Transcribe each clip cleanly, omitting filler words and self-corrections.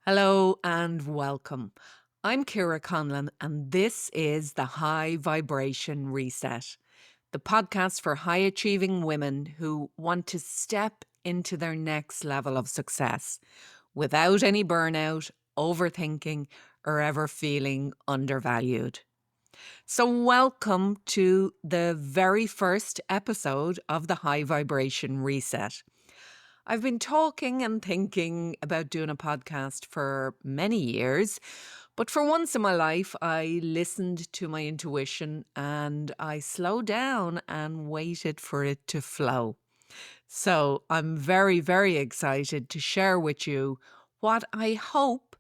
Hello and welcome. I'm Ciara Conlon, and this is the High Vibration Reset, the podcast for high achieving women who want to step into their next level of success without any burnout, overthinking, or ever feeling undervalued. So, welcome to the very first episode of the High Vibration Reset. I've been talking and thinking about doing a podcast for many years, but for once in my life, I listened to my intuition and I slowed down and waited for it to flow. So I'm very, very excited to share with you what I hope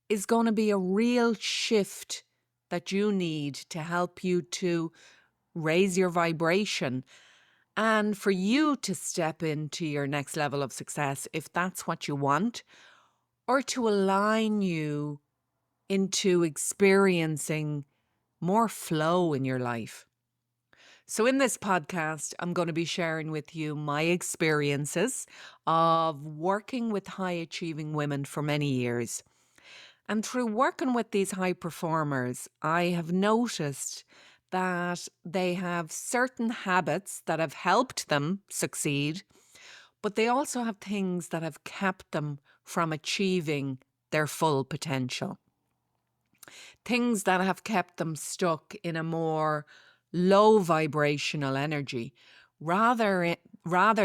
is going to be a real shift that you need to help you to raise your vibration and for you to step into your next level of success, if that's what you want, or to align you into experiencing more flow in your life. So, in this podcast, I'm going to be sharing with you my experiences of working with high achieving women for many years. And through working with these high performers, I have noticed that they have certain habits that have helped them succeed, but they also have things that have kept them from achieving their full potential. Things that have kept them stuck in a more low vibrational energy rather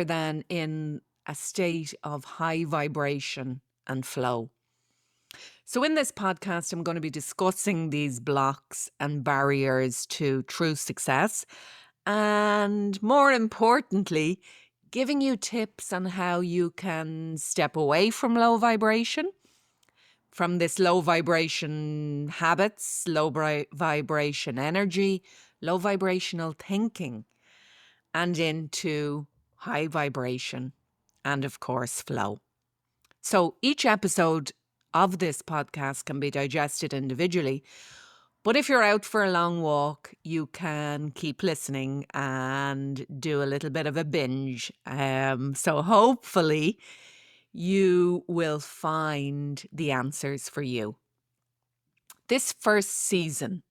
than in a state of high vibration and flow. So, in this podcast, I'm going to be discussing these blocks and barriers to true success. And more importantly, giving you tips on how you can step away from low vibration, from this low vibration habits, vibration energy, low vibrational thinking, and into high vibration and, of course, flow. So each episode of this podcast can be digested individually. But if you're out for a long walk, you can keep listening and do a little bit of a binge. So hopefully you will find the answers for you. This first season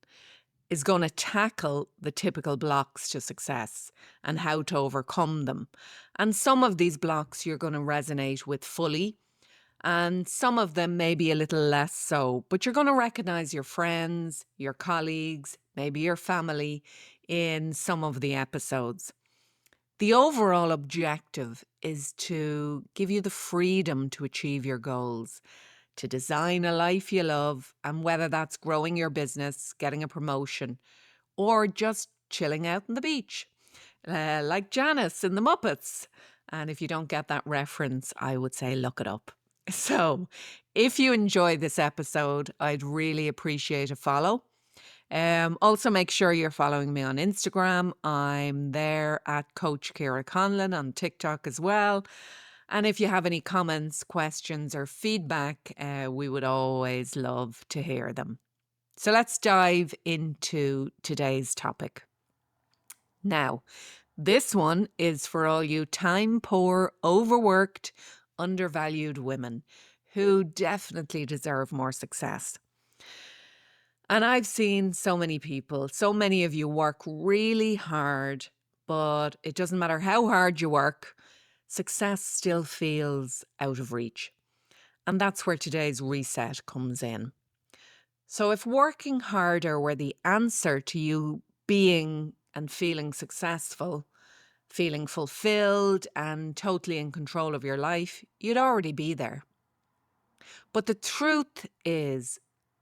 is going to tackle the typical blocks to success and how to overcome them. And some of these blocks you're going to resonate with fully, and some of them may be a little less so, but you're going to recognize your friends, your colleagues, maybe your family in some of the episodes. The overall objective is to give you the freedom to achieve your goals, to design a life you love, and whether that's growing your business, getting a promotion, or just chilling out on the beach, like Janice in the Muppets. And if you don't get that reference, I would say look it up. So, if you enjoy this episode, I'd really appreciate a follow. Also, make sure you're following me on Instagram. I'm there at Coach Ciara Conlon, on TikTok as well. And if you have any comments, questions, or feedback, we would always love to hear them. So let's dive into today's topic. Now, this one is for all you time poor, overworked, undervalued women who definitely deserve more success. And I've seen so many people, so many of you work really hard, but it doesn't matter how hard you work, success still feels out of reach. And that's where today's reset comes in. So if working harder were the answer to you being and feeling successful, feeling fulfilled and totally in control of your life, you'd already be there. But the truth is,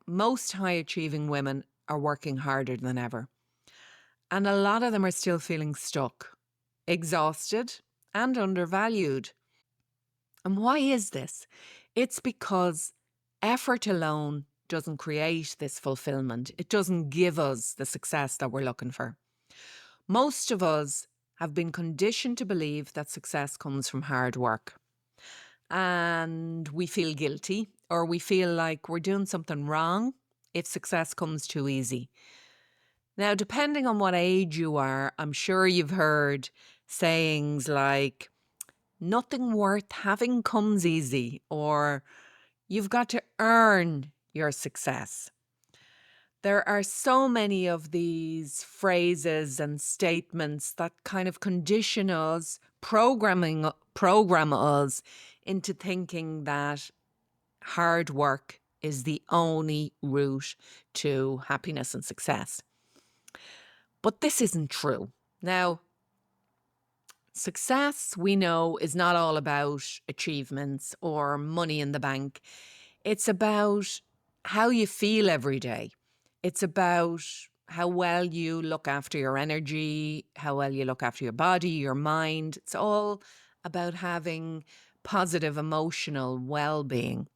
most high achieving women are working harder than ever. And a lot of them are still feeling stuck, exhausted, and undervalued. And why is this? It's because effort alone doesn't create this fulfillment. It doesn't give us the success that we're looking for. Most of us have been conditioned to believe that success comes from hard work. And we feel guilty, or we feel like we're doing something wrong if success comes too easy. Now, depending on what age you are, I'm sure you've heard sayings like, nothing worth having comes easy, or You've got to earn your success. There are so many of these phrases and statements that kind of condition us, program us into thinking that hard work is the only route to happiness and success. But this isn't true. Now, success, we know, is not all about achievements or money in the bank. It's about how you feel every day. It's about how well you look after your energy, how well you look after your body, your mind. It's all about having positive emotional well-being.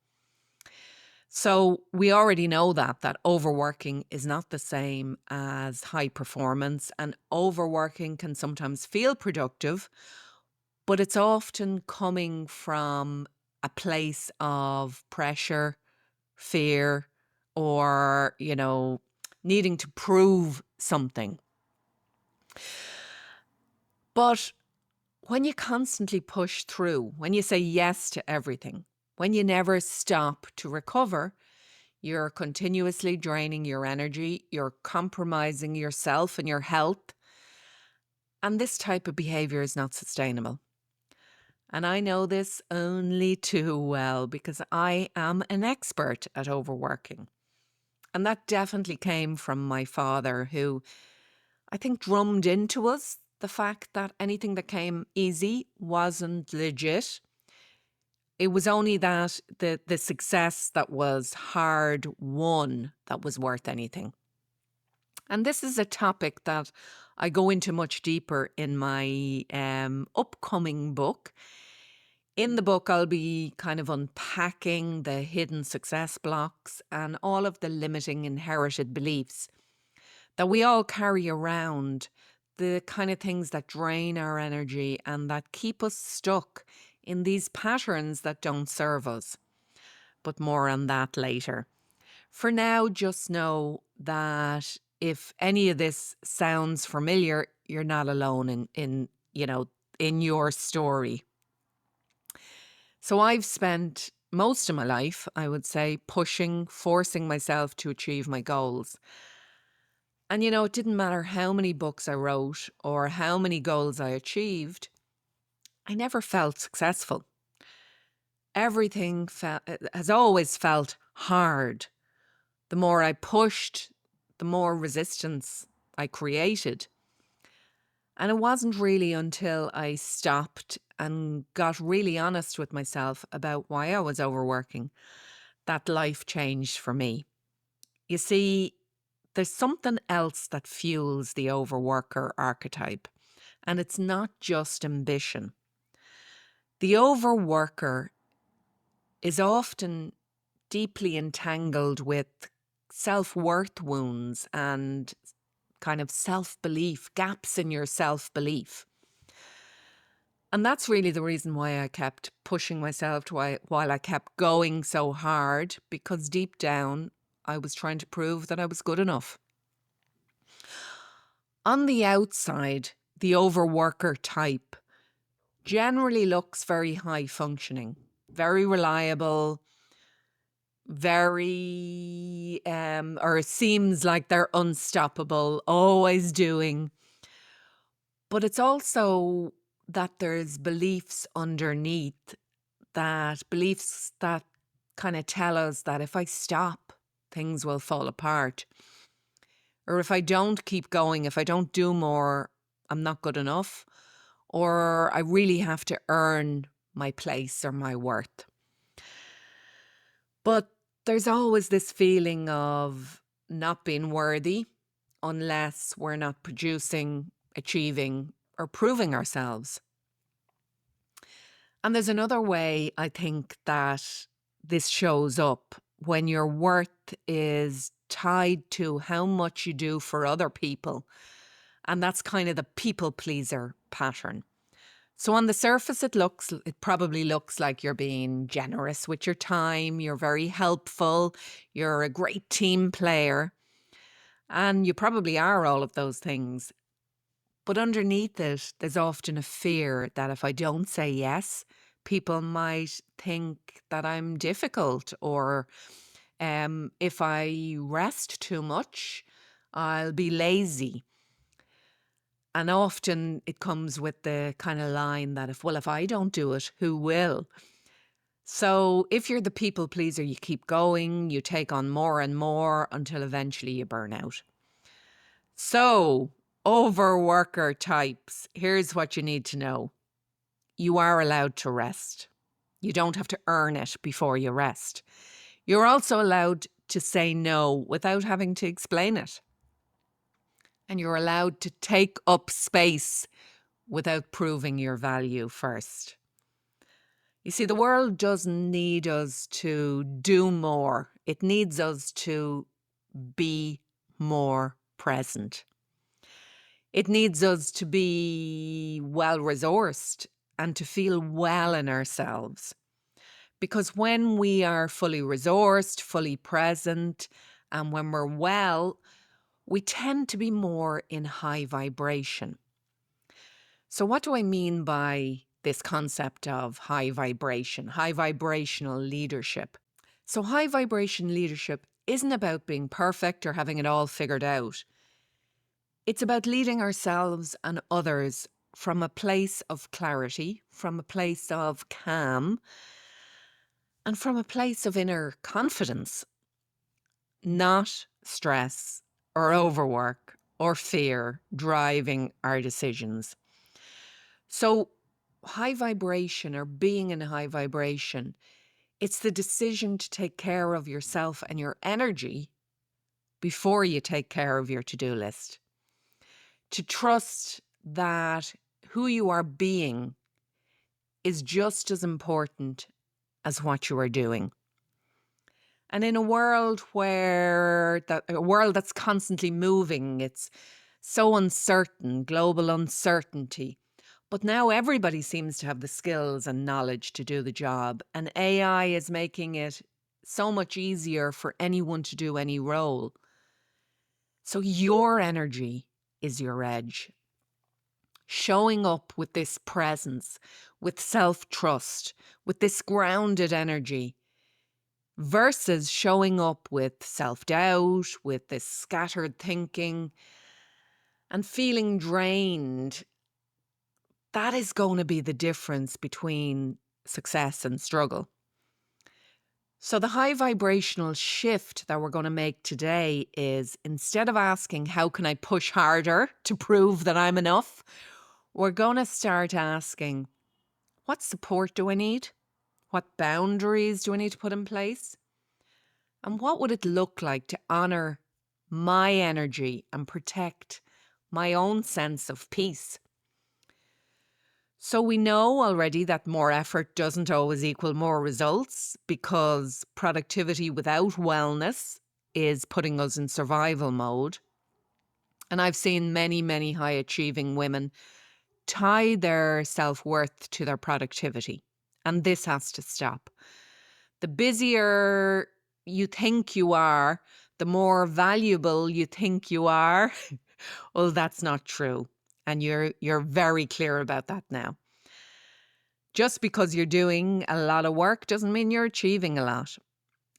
So we already know that overworking is not the same as high performance, and overworking can sometimes feel productive, but it's often coming from a place of pressure, fear, or, needing to prove something. But when you constantly push through, when you say yes to everything, when you never stop to recover, you're continuously draining your energy, you're compromising yourself and your health. And this type of behavior is not sustainable. And I know this only too well because I am an expert at overworking. And that definitely came from my father, who I think drummed into us the fact that anything that came easy wasn't legit. It was only that the success that was hard won that was worth anything. And this is a topic that I go into much deeper in my upcoming book. In the book, I'll be kind of unpacking the hidden success blocks and all of the limiting inherited beliefs that we all carry around, the kind of things that drain our energy and that keep us stuck in these patterns that don't serve us. But more on that later. For now, just know that if any of this sounds familiar, you're not alone in your story. So I've spent most of my life, I would say, forcing myself to achieve my goals. And it didn't matter how many books I wrote or how many goals I achieved, I never felt successful. Everything has always felt hard. The more I pushed, the more resistance I created. And it wasn't really until I stopped and got really honest with myself about why I was overworking that life changed for me. You see, there's something else that fuels the overworker archetype, and it's not just ambition. The overworker is often deeply entangled with self-worth wounds and kind of self-belief, gaps in your self-belief. And that's really the reason why I kept pushing myself while I kept going so hard, because deep down, I was trying to prove that I was good enough. On the outside, the overworker type generally looks very high functioning, very reliable, very, or it seems like they're unstoppable, always doing. But it's also that there's beliefs underneath, beliefs that kind of tell us that if I stop, things will fall apart. Or if I don't keep going, if I don't do more, I'm not good enough. Or I really have to earn my place or my worth. But there's always this feeling of not being worthy unless we're not producing, achieving, or proving ourselves. And there's another way I think that this shows up when your worth is tied to how much you do for other people. And that's kind of the people pleaser pattern. So on the surface, it probably looks like you're being generous with your time, you're very helpful, you're a great team player, and you probably are all of those things. But underneath it, there's often a fear that if I don't say yes, People might think that I'm difficult, or if I rest too much, I'll be lazy. And often it comes with the kind of line that if I don't do it, who will? So if you're the people pleaser, you keep going, you take on more and more until eventually you burn out. So, overworker types, here's what you need to know. You are allowed to rest. You don't have to earn it before you rest. You're also allowed to say no without having to explain it. And you're allowed to take up space without proving your value first. You see, the world doesn't need us to do more. It needs us to be more present. It needs us to be well resourced and to feel well in ourselves. Because when we are fully resourced, fully present, and when we're well, we tend to be more in high vibration. So what do I mean by this concept of high vibration, high vibrational leadership? So high vibration leadership isn't about being perfect or having it all figured out. It's about leading ourselves and others from a place of clarity, from a place of calm, and from a place of inner confidence, not stress or overwork or fear driving our decisions. So high vibration, or being in high vibration, it's the decision to take care of yourself and your energy before you take care of your to-do list. To trust that who you are being is just as important as what you are doing. And in a world a world that's constantly moving, it's so uncertain, global uncertainty. But now everybody seems to have the skills and knowledge to do the job, and AI is making it so much easier for anyone to do any role. So your energy is your edge. Showing up with this presence, with self-trust, with this grounded energy, versus showing up with self-doubt, with this scattered thinking and feeling drained. That is going to be the difference between success and struggle. So the high vibrational shift that we're going to make today is, instead of asking, how can I push harder to prove that I'm enough? We're going to start asking, what support do I need? What boundaries do I need to put in place? And what would it look like to honor my energy and protect my own sense of peace? So we know already that more effort doesn't always equal more results, because productivity without wellness is putting us in survival mode. And I've seen many, many high achieving women tie their self-worth to their productivity. And this has to stop. The busier you think you are, the more valuable you think you are. Well, that's not true. And you're very clear about that now. Just because you're doing a lot of work doesn't mean you're achieving a lot.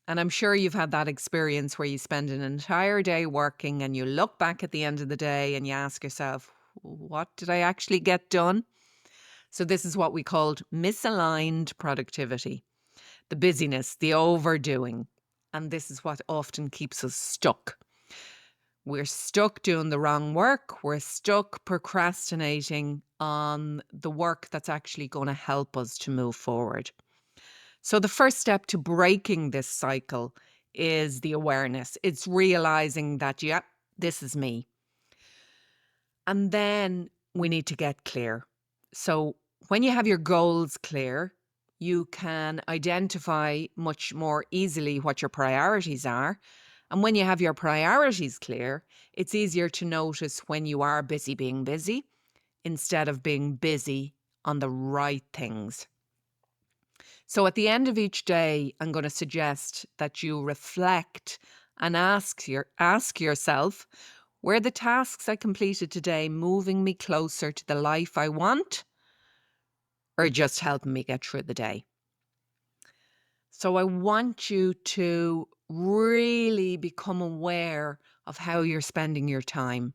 And I'm sure you've had that experience where you spend an entire day working and you look back at the end of the day and you ask yourself, what did I actually get done? So this is what we called misaligned productivity, the busyness, the overdoing. And this is what often keeps us stuck. We're stuck doing the wrong work. We're stuck procrastinating on the work that's actually going to help us to move forward. So the first step to breaking this cycle is the awareness. It's realizing that, yeah, this is me. And then we need to get clear. So when you have your goals clear, you can identify much more easily what your priorities are. And when you have your priorities clear, it's easier to notice when you are busy being busy instead of being busy on the right things. So at the end of each day, I'm going to suggest that you reflect and ask yourself, were the tasks I completed today moving me closer to the life I want? or just helping me get through the day. So I want you to really become aware of how you're spending your time.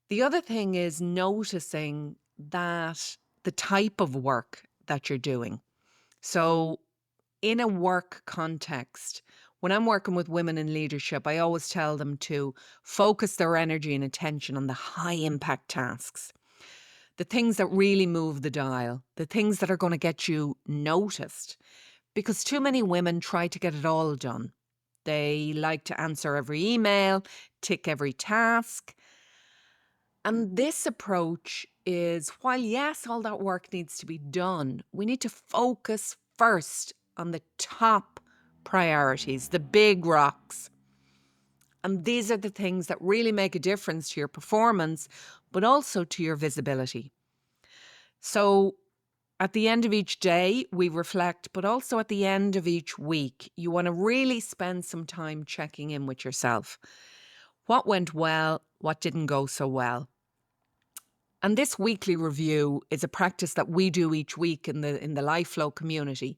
The other thing is noticing that the type of work that you're doing. So in a work context, when I'm working with women in leadership, I always tell them to focus their energy and attention on the high impact tasks, the things that really move the dial, the things that are going to get you noticed. Because too many women try to get it all done. They like to answer every email, tick every task. And this approach is, while yes, all that work needs to be done, we need to focus first on the top priorities, the big rocks. And these are the things that really make a difference to your performance, but also to your visibility. So at the end of each day, we reflect, but also at the end of each week, you want to really spend some time checking in with yourself. What went well? What didn't go so well? And this weekly review is a practice that we do each week in the Life Flow community,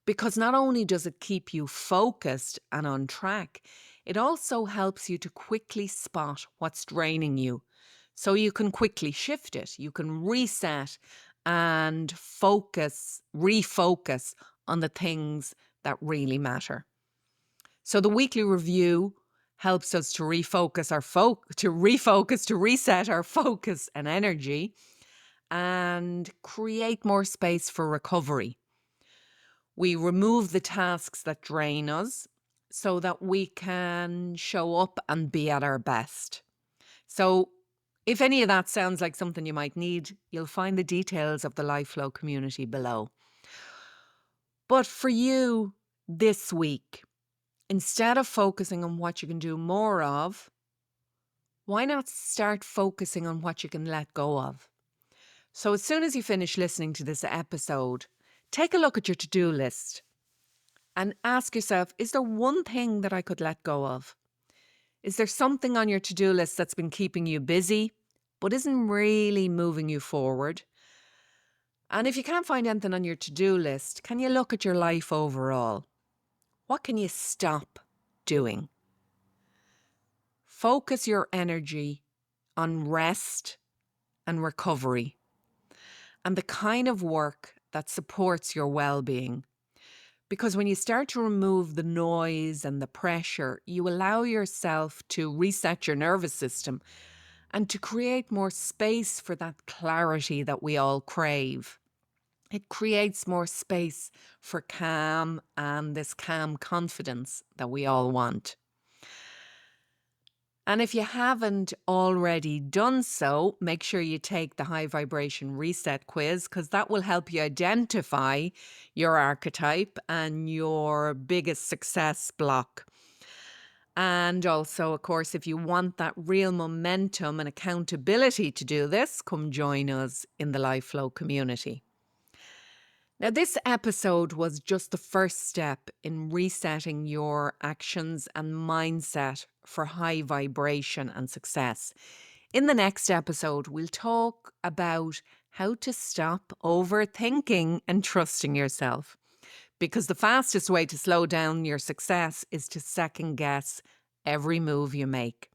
because not only does it keep you focused and on track, it also helps you to quickly spot what's draining you. So you can quickly shift it. You can reset and refocus on the things that really matter. So the weekly review helps us to to reset our focus and energy and create more space for recovery. We remove the tasks that drain us so that we can show up and be at our best. So if any of that sounds like something you might need, you'll find the details of the Life Flow community below. But for you this week, instead of focusing on what you can do more of, why not start focusing on what you can let go of? So as soon as you finish listening to this episode, take a look at your to-do list and ask yourself, is there one thing that I could let go of? Is there something on your to-do list that's been keeping you busy, but isn't really moving you forward? And if you can't find anything on your to-do list, can you look at your life overall? What can you stop doing? Focus your energy on rest and recovery and the kind of work that supports your well-being. Because when you start to remove the noise and the pressure, you allow yourself to reset your nervous system and to create more space for that clarity that we all crave. It creates more space for calm and this calm confidence that we all want. And if you haven't already done so, make sure you take the high vibration reset quiz, because that will help you identify your archetype and your biggest success block. And also, of course, if you want that real momentum and accountability to do this, come join us in the Life Flow community. Now, this episode was just the first step in resetting your actions and mindset for high vibration and success. In the next episode, we'll talk about how to stop overthinking and trusting yourself. Because the fastest way to slow down your success is to second guess every move you make.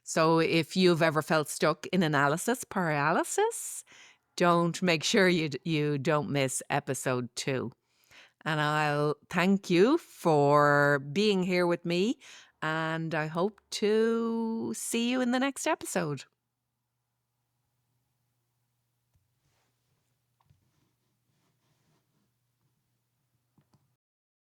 So if you've ever felt stuck in analysis paralysis, make sure you don't miss episode 2. And I'll thank you for being here with me, and I hope to see you in the next episode.